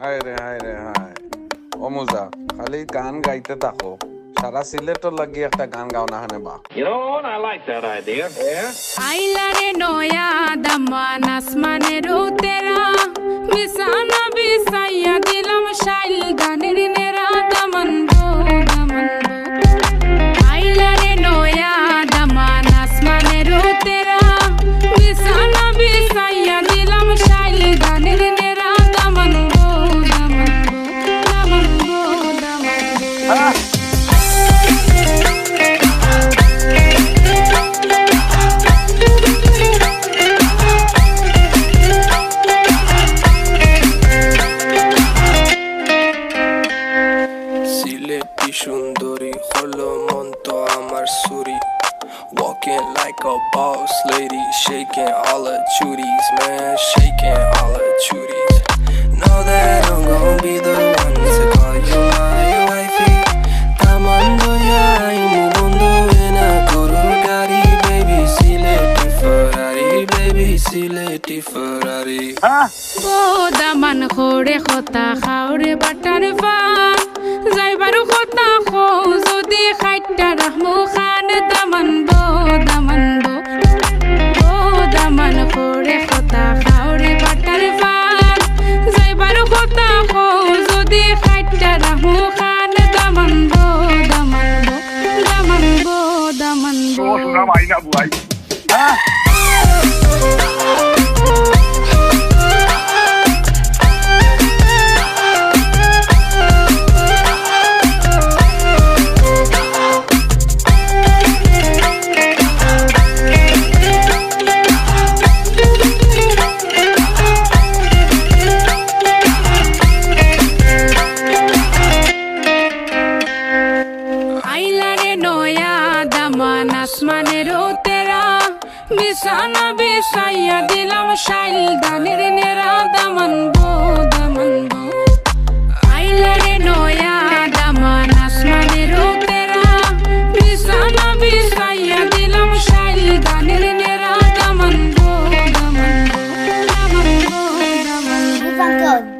হায় রে হায় রে হায় অমুজা খালি গান গাইতে থাকো সারা সিলেটর লাগি একটা গান গাও না হানে বা You know what? I like that idea. Yeah. আইলারে নয়া দামান আসমানের উতেরা বিছানা বিছাইয়া দিলাম শাইল গানের নেরা দামান গো দামান গো আইলারে নয়া দামান আসমানের উতেরা বিছানা বিছাইয়া দিলাম শাইল গানের নেরা দামান গো দামান গো দামান গো দামান গো সিলেটি সুন্দরী হলো মন তো আমার সুরি Walking like a boss lady, shaking all her chuties, man, shaking all her chuties. Know that I'm gon' be the one to call you my wifey. Tamando ya imu bondo ena koro gari, baby Sileti Ferrari, baby Sileti Ferrari. O Daman খোরে খতা খাওরে butter fun যাইবারু খতা খো যদি খাইটা রাহমু খান দামান বো দামান বো ও দামান খোরে খতা খাওরে butter fun যাইবারু খতা খো যদি খাইটা রাহমু খান দামান বো দামান বো দামান বো দামান বো আইলারে নয়া দামান আসমানের উতেরা বিছানা বিছাইয়া দিলাম শাইল গানের নেরা দামান গো দামান গো আইলারে নয়া দামান আসমানের উতেরা বিছানা বিছাইয়া দিলাম শাইল গানের নেরা দামান গো দামান গো দামান গো দামান গো